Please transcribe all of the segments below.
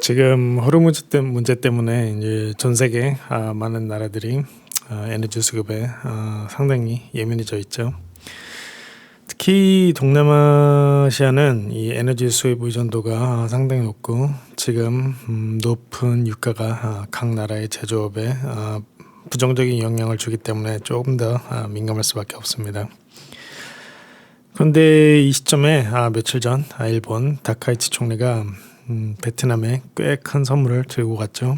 지금 호르무즈 문제 때문에 이제 전 세계 많은 나라들이 에너지 수급에 상당히 예민해져 있죠. 특히 동남아시아는 이 에너지 수입 의존도가 상당히 높고 지금 높은 유가가 각 나라의 제조업에 부정적인 영향을 주기 때문에 조금 더 민감할 수밖에 없습니다. 그런데 이 시점에 며칠 전 일본 다카이치 총리가 베트남에 꽤 큰 선물을 들고 갔죠.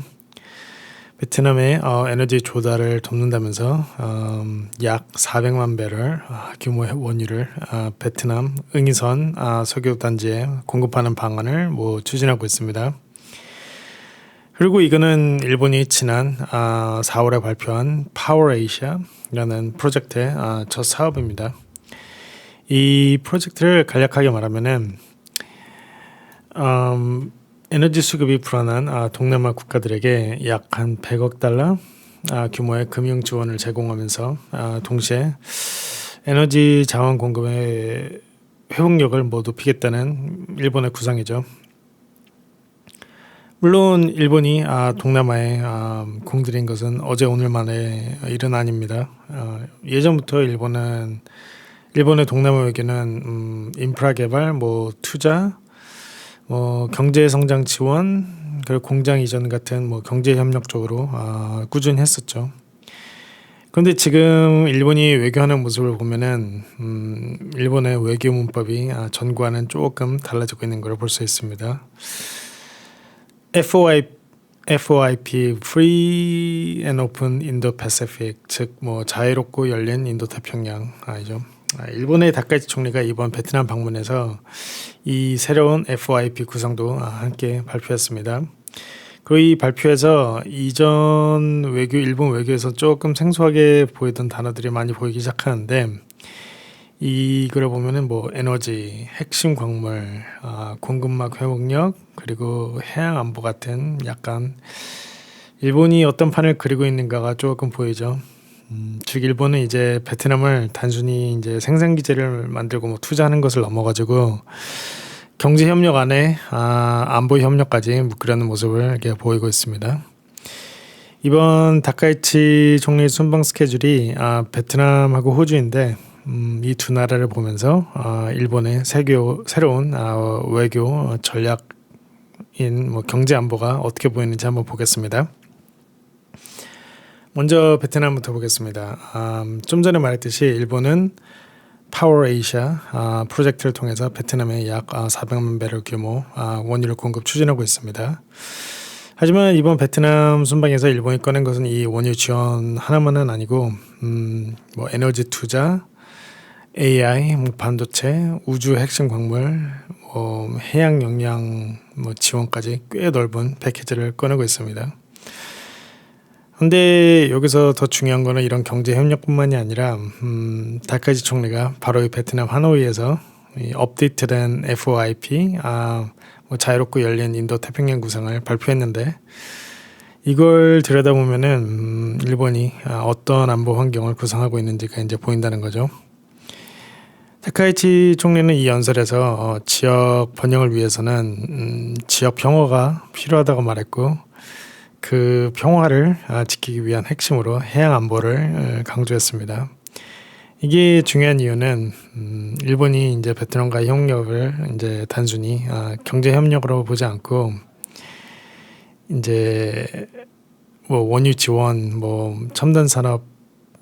베트남의 에너지 조달을 돕는다면서 약 400만 배럴 규모의 원유를 베트남 응이선 석유단지에 공급하는 방안을 추진하고 있습니다. 그리고 이거는 일본이 지난 4월에 발표한 파워에이시아라는 프로젝트의 첫 사업입니다. 이 프로젝트를 간략하게 말하면은 에너지 수급이 불안한 동남아 국가들에게 약 한 100억 달러 규모의 금융 지원을 제공하면서 동시에 에너지 자원 공급의 회복력을 높이겠다는 일본의 구상이죠. 물론 일본이 동남아에 공들인 것은 어제 오늘만의 일은 아닙니다. 예전부터 일본의 동남아 외교는 인프라 개발, 투자, 경제 성장 지원, 그리고 공장 이전 같은 경제 협력 쪽으로 꾸준히 했었죠. 그런데 지금 일본이 외교하는 모습을 보면은 일본의 외교 문법이 전과는 조금 달라지고 있는 걸 볼 수 있습니다. FOIP, Free and Open Indo-Pacific, 즉 자유롭고 열린 인도 태평양 아니죠. 일본의 다카이치 총리가 이번 베트남 방문에서 이 새로운 FOIP 구상도 함께 발표했습니다. 그리고 이 발표에서 이전 일본 외교에서 조금 생소하게 보이던 단어들이 많이 보이기 시작하는데 이걸 보면은 에너지, 핵심 광물, 공급망 회복력, 그리고 해양 안보 같은 약간 일본이 어떤 판을 그리고 있는가가 조금 보이죠. 즉 일본은 이제 베트남을 단순히 이제 생산 기지를 만들고 투자하는 것을 넘어가지고 경제 협력 안에 안보 협력까지 묶으려는 모습을 이렇게 보이고 있습니다. 이번 다카이치 총리 순방 스케줄이 베트남하고 호주인데 이 두 나라를 보면서 일본의 새로운 외교 전략인 경제 안보가 어떻게 보이는지 한번 보겠습니다. 먼저 베트남부터 보겠습니다. 좀 전에 말했듯이 일본은 파워에이시아 프로젝트를 통해서 베트남에 약 400만 배럴 규모 원유를 공급 추진하고 있습니다. 하지만 이번 베트남 순방에서 일본이 꺼낸 것은 이 원유 지원 하나만은 아니고 에너지 투자, AI, 반도체, 우주 핵심 광물, 해양 역량 지원까지 꽤 넓은 패키지를 꺼내고 있습니다. 근데 여기서 더 중요한 거는 이런 경제 협력뿐만이 아니라 다카이치 총리가 바로 이 베트남 하노이에서 이 업데이트된 FOIP 자유롭고 열린 인도 태평양 구상을 발표했는데 이걸 들여다보면은 일본이 어떤 안보 환경을 구상하고 있는지가 이제 보인다는 거죠. 다카이치 총리는 이 연설에서 지역 번영을 위해서는 지역 평화가 필요하다고 말했고 그 평화를 지키기 위한 핵심으로 해양 안보를 강조했습니다. 이게 중요한 이유는 일본이 이제 베트남과의 협력을 이제 단순히 경제 협력으로 보지 않고 이제 원유 지원, 첨단 산업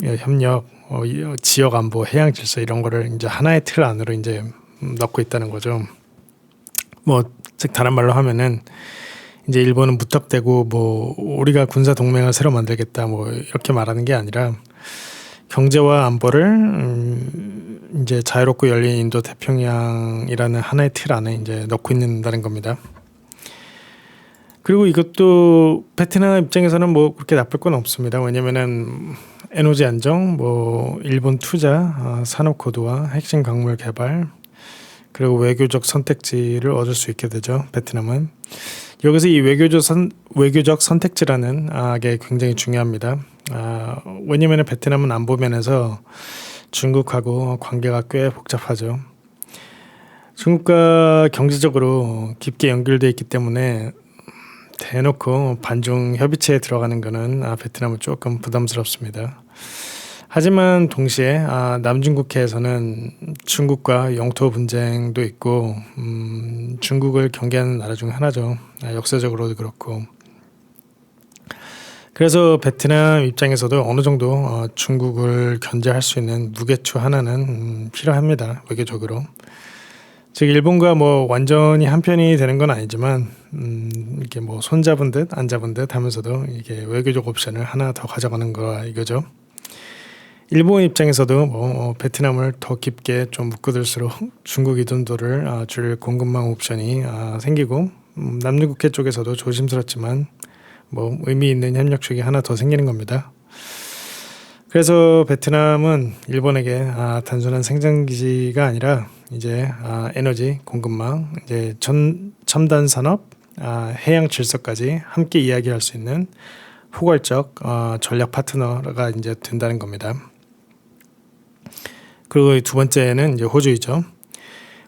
협력, 지역 안보, 해양 질서 이런 거를 이제 하나의 틀 안으로 이제 넣고 있다는 거죠. 즉 다른 말로 하면은 이제 일본은 무턱대고 우리가 군사 동맹을 새로 만들겠다 이렇게 말하는 게 아니라 경제와 안보를 이제 자유롭고 열린 인도 태평양이라는 하나의 틀 안에 이제 넣고 있는다는 겁니다. 그리고 이것도 베트남 입장에서는 그렇게 나쁠 건 없습니다. 왜냐면은 에너지 안정, 일본 투자, 산업 고도화, 핵심 광물 개발, 그리고 외교적 선택지를 얻을 수 있게 되죠. 베트남은. 여기서 이 외교적 선택지라는 게 굉장히 중요합니다. 왜냐하면 베트남은 안보 면에서 중국하고 관계가 꽤 복잡하죠. 중국과 경제적으로 깊게 연결되어 있기 때문에 대놓고 반중 협의체에 들어가는 것은 베트남은 조금 부담스럽습니다. 하지만 동시에 남중국해에서는 중국과 영토 분쟁도 있고 중국을 경계하는 나라 중 하나죠. 역사적으로도 그렇고. 그래서 베트남 입장에서도 어느 정도 중국을 견제할 수 있는 무게추 하나는 필요합니다. 외교적으로. 즉 일본과 뭐 완전히 한편이 되는 건 아니지만 이게 뭐 손잡은 듯 안 잡은 듯 하면서도 이게 외교적 옵션을 하나 더 가져가는 거 이거죠. 일본 입장에서도 베트남을 더 깊게 좀 묶어둘수록 중국 의존도를 줄 공급망 옵션이 생기고 남중국해 쪽에서도 조심스럽지만 뭐 의미 있는 협력축이 하나 더 생기는 겁니다. 그래서 베트남은 일본에게 단순한 생산기지가 아니라 이제 에너지 공급망, 이제 첨단 산업, 해양 질서까지 함께 이야기할 수 있는 포괄적 전략 파트너가 이제 된다는 겁니다. 그리고 두 번째는 이제 호주이죠.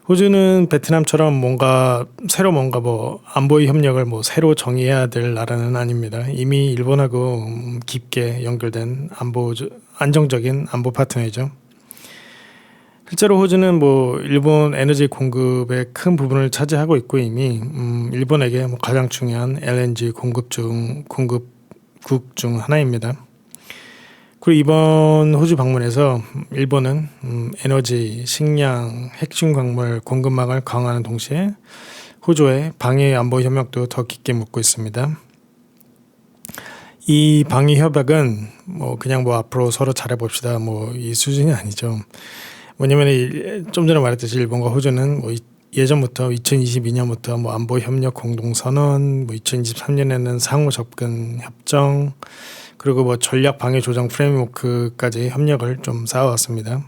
호주는 베트남처럼 뭔가 뭐 안보의 협력을 뭐 새로 정의해야 될 나라는 아닙니다. 이미 일본하고 깊게 연결된 안정적인 안보 파트너이죠. 실제로 호주는 뭐 일본 에너지 공급의 큰 부분을 차지하고 있고 이미 일본에게 뭐 가장 중요한 LNG 공급국 중 하나입니다. 그리고 이번 호주 방문에서 일본은 에너지, 식량, 핵심 광물 공급망을 강화하는 동시에 호주의 방위 안보 협력도 더 깊게 묻고 있습니다. 이 방위 협약은 뭐 그냥 뭐 앞으로 서로 잘해봅시다 뭐 이 수준이 아니죠. 뭐냐면 좀 전에 말했듯이 일본과 호주는 뭐 예전부터 2022년부터 뭐 안보 협력 공동 선언, 뭐 2023년에는 상호 접근 협정, 그리고 뭐 전략 방위 조정 프레임워크까지 협력을 좀 쌓아왔습니다.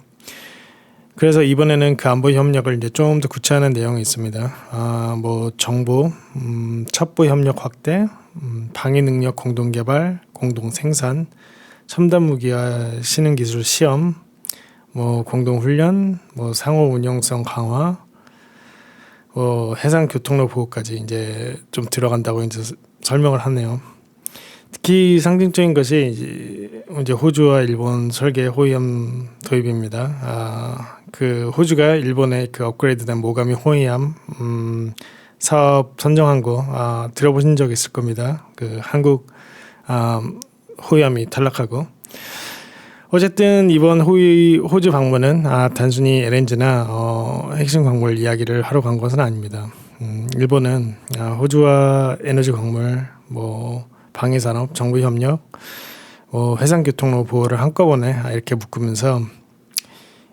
그래서 이번에는 그 안보 협력을 이제 좀 더 구체화하는 내용이 있습니다. 뭐 정보, 첩보 협력 확대, 방위 능력 공동 개발, 공동 생산, 첨단 무기와 신흥 기술 시험, 뭐 공동 훈련, 뭐 상호 운용성 강화, 뭐 해상 교통로 보호까지 이제 좀 들어간다고 이제 설명을 하네요. 특히 상징적인 것이 이제 호주와 일본 설계 호위함 도입입니다. 그 호주가 일본의 그 업그레이드된 모가미 호위함 사업 선정한 거 들어보신 적 있을 겁니다. 그 한국 호위함이 탈락하고. 어쨌든 이번 호주 방문은 단순히 LNG나 핵심 광물 이야기를 하러 간 것은 아닙니다. 일본은 호주와 에너지 광물, 뭐 방위산업, 정부협력, 해상교통로 보호를 한꺼번에 이렇게 묶으면서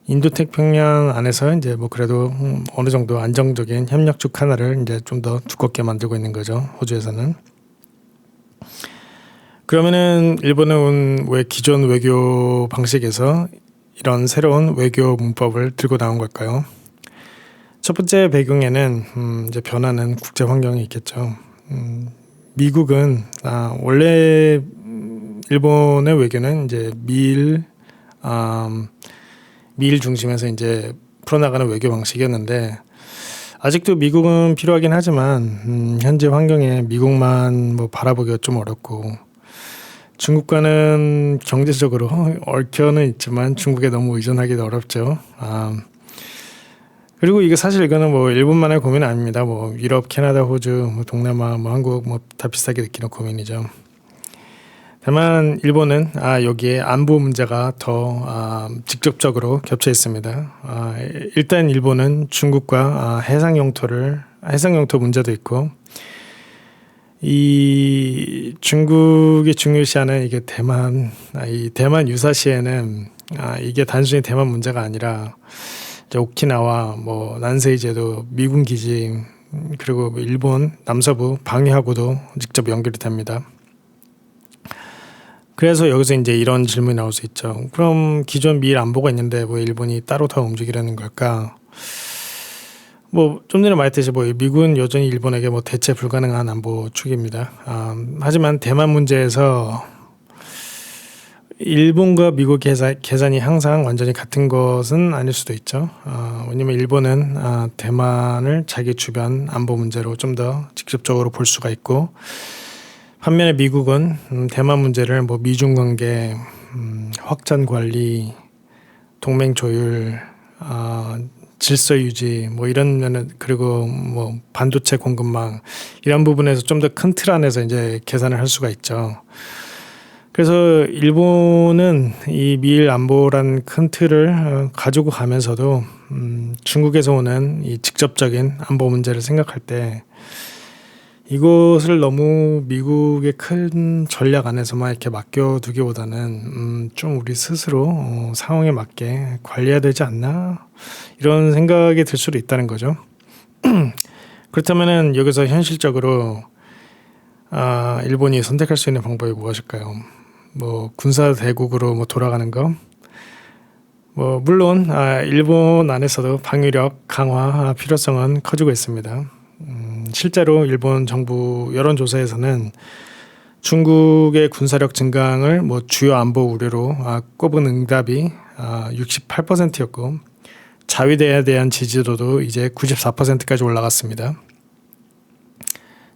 인도태평양 안에서 이제 뭐 그래도 어느 정도 안정적인 협력축 하나를 이제 좀 더 두껍게 만들고 있는 거죠. 호주에서는. 그러면은 일본은 왜 기존 외교 방식에서 이런 새로운 외교 문법을 들고 나온 걸까요? 첫 번째 배경에는 이제 변하는 국제 환경이 있겠죠. 미국은 원래 일본의 외교는 이제 미일 중심에서 이제 풀어나가는 외교 방식이었는데 아직도 미국은 필요하긴 하지만 현재 환경에 미국만 뭐 바라보기가 좀 어렵고 중국과는 경제적으로 얽혀는 있지만 중국에 너무 의존하기도 어렵죠. 그리고 이게 사실 이거는 뭐 일본만의 고민은 아닙니다. 뭐 유럽, 캐나다, 호주, 뭐 동남아, 뭐 한국 뭐 다 비슷하게 느끼는 고민이죠. 다만 일본은 여기에 안보 문제가 더 직접적으로 겹쳐 있습니다. 일단 일본은 중국과 해상 영토 문제도 있고 이 중국이 중요시하는 이게 이 대만 유사시에는 이게 단순히 대만 문제가 아니라 이제 오키나와 뭐 난세이 제도, 미군 기지 그리고 일본 남서부 방위하고도 직접 연결이 됩니다. 그래서 여기서 이제 이런 질문이 나올 수 있죠. 그럼 기존 미일 안보가 있는데 왜 일본이 따로 더 움직이려는 걸까? 뭐 좀 전에 말했듯이 뭐 미국은 여전히 일본에게 뭐 대체 불가능한 안보 축입니다. 하지만 대만 문제에서 일본과 미국 계산이 항상 완전히 같은 것은 아닐 수도 있죠. 왜냐면 일본은 대만을 자기 주변 안보 문제로 좀 더 직접적으로 볼 수가 있고, 반면에 미국은 대만 문제를 뭐 미중 관계, 확장 관리, 동맹 조율, 질서 유지 뭐 이런 면은, 그리고 뭐 반도체 공급망 이런 부분에서 좀 더 큰 틀 안에서 이제 계산을 할 수가 있죠. 그래서 일본은 이 미일 안보란 큰 틀을 가지고 가면서도 중국에서 오는 이 직접적인 안보 문제를 생각할 때 이것을 너무 미국의 큰 전략 안에서만 이렇게 맡겨두기보다는 좀 우리 스스로 상황에 맞게 관리해야 되지 않나, 이런 생각이 들 수도 있다는 거죠. 그렇다면은 여기서 현실적으로 일본이 선택할 수 있는 방법이 무엇일까요? 뭐 군사 대국으로 뭐 돌아가는 거, 뭐 물론 일본 안에서도 방위력 강화 필요성은 커지고 있습니다. 실제로 일본 정부 여론조사에서는 중국의 군사력 증강을 뭐 주요 안보 우려로 꼽은 응답이 68%였고, 자위대에 대한 지지도도 이제 94%까지 올라갔습니다.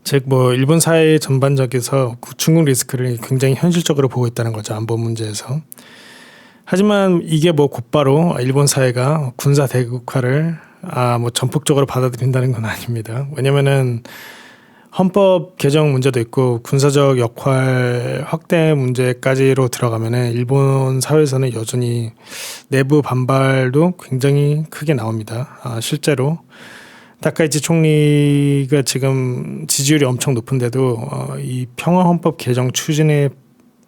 즉 뭐 일본 사회 전반적에서 중국 리스크를 굉장히 현실적으로 보고 있다는 거죠, 안보 문제에서. 하지만 이게 뭐 곧바로 일본 사회가 군사 대국화를 뭐 전폭적으로 받아들인다는 건 아닙니다. 왜냐면은 헌법 개정 문제도 있고 군사적 역할 확대 문제까지로 들어가면은 일본 사회에서는 여전히 내부 반발도 굉장히 크게 나옵니다. 실제로 다카이치 총리가 지금 지지율이 엄청 높은데도 이 평화헌법 개정 추진에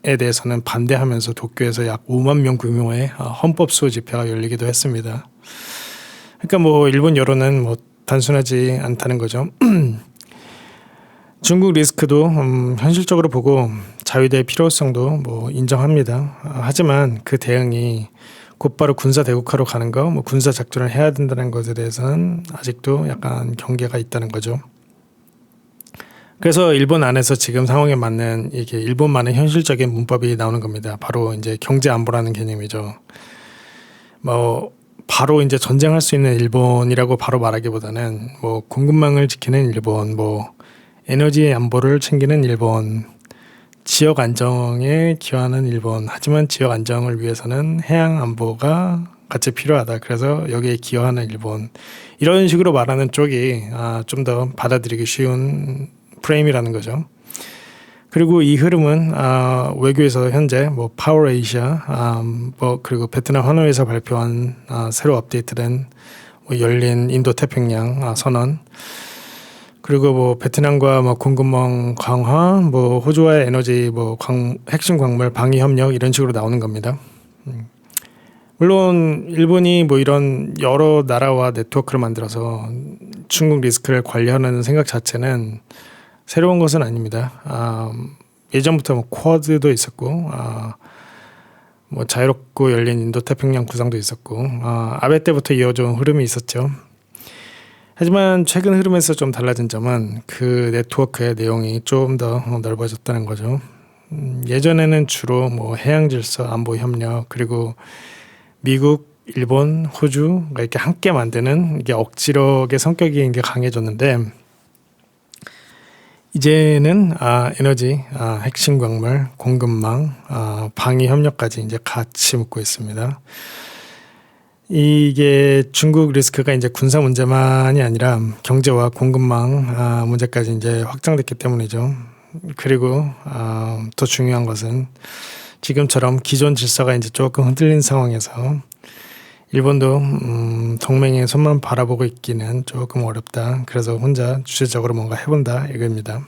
대해서는 반대하면서 도쿄에서 약 5만 명 규모의 헌법 수호 집회가 열리기도 했습니다. 그러니까 뭐 일본 여론은 뭐 단순하지 않다는 거죠. 중국 리스크도 현실적으로 보고 자위대의 필요성도 뭐 인정합니다. 하지만 그 대응이 곧바로 군사 대국화로 가는 거, 뭐 군사 작전을 해야 된다는 것에 대해서는 아직도 약간 경계가 있다는 거죠. 그래서 일본 안에서 지금 상황에 맞는 이게 일본만의 현실적인 문법이 나오는 겁니다. 바로 이제 경제 안보라는 개념이죠. 뭐 바로 이제 전쟁할 수 있는 일본이라고 바로 말하기보다는 뭐 공급망을 지키는 일본, 뭐 에너지 안보를 챙기는 일본, 지역 안정에 기여하는 일본. 하지만 지역 안정을 위해서는 해양 안보가 같이 필요하다. 그래서 여기에 기여하는 일본. 이런 식으로 말하는 쪽이 좀 더 받아들이기 쉬운 프레임이라는 거죠. 그리고 이 흐름은 외교에서 현재 뭐 파워에이시아, 뭐 그리고 베트남 하노이에서 발표한 새로 업데이트된 뭐 열린 인도 태평양 선언, 그리고 뭐 베트남과 뭐 공급망 강화, 뭐 호주와의 에너지 뭐 핵심 광물 방위 협력 이런 식으로 나오는 겁니다. 물론 일본이 뭐 이런 여러 나라와 네트워크를 만들어서 중국 리스크를 관리하는 생각 자체는 새로운 것은 아닙니다. 예전부터 뭐 쿼드도 있었고, 뭐 자유롭고 열린 인도 태평양 구상도 있었고, 아베 때부터 이어져온 흐름이 있었죠. 하지만 최근 흐름에서 좀 달라진 점은 그 네트워크의 내용이 좀 더 넓어졌다는 거죠. 예전에는 주로 뭐 해양 질서, 안보 협력, 그리고 미국, 일본, 호주가 이렇게 함께 만드는 이게 억지력의 성격이 이게 강해졌는데, 이제는 에너지, 핵심 광물, 공급망, 방위 협력까지 이제 같이 묶고 있습니다. 이게 중국 리스크가 이제 군사 문제만이 아니라 경제와 공급망 문제까지 이제 확장됐기 때문이죠. 그리고 더 중요한 것은 지금처럼 기존 질서가 이제 조금 흔들린 상황에서 일본도 동맹의 손만 바라보고 있기는 조금 어렵다. 그래서 혼자 주체적으로 뭔가 해본다 이겁니다.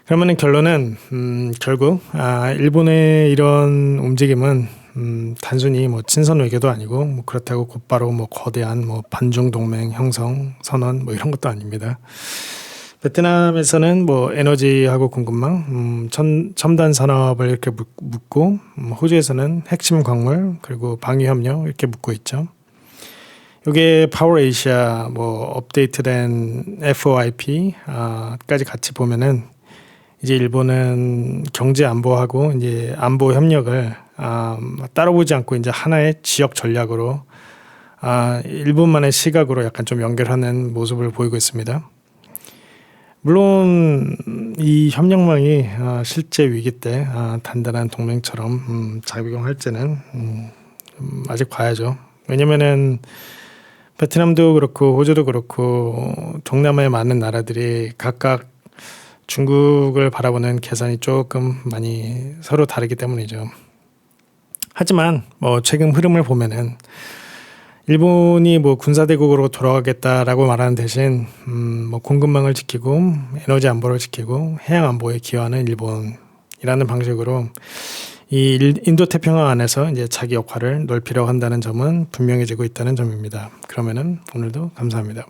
그러면 결론은 결국 일본의 이런 움직임은 단순히 뭐 친선 외교도 아니고 뭐 그렇다고 곧바로 뭐 거대한 뭐 반중 동맹 형성 선언 뭐 이런 것도 아닙니다. 베트남에서는 뭐 에너지하고 공급망, 첨단 산업을 이렇게 묶고, 호주에서는 핵심 광물 그리고 방위 협력 이렇게 묶고 있죠. 이게 파워에이시아 뭐 업데이트된 FOIP까지 같이 보면은 이제 일본은 경제 안보하고 이제 안보 협력을 따로 보지 않고 이제 하나의 지역 전략으로 일본만의 시각으로 약간 좀 연결하는 모습을 보이고 있습니다. 물론 이 협력망이 실제 위기 때 단단한 동맹처럼 작용할지는 아직 봐야죠. 왜냐면은 베트남도 그렇고 호주도 그렇고 동남아의 많은 나라들이 각각 중국을 바라보는 계산이 조금 많이 서로 다르기 때문이죠. 하지만 뭐 최근 흐름을 보면은 일본이 뭐 군사대국으로 돌아가겠다라고 말하는 대신 뭐 공급망을 지키고 에너지 안보를 지키고 해양 안보에 기여하는 일본이라는 방식으로 이 인도태평양 안에서 이제 자기 역할을 넓히려고 한다는 점은 분명해지고 있다는 점입니다. 그러면은 오늘도 감사합니다.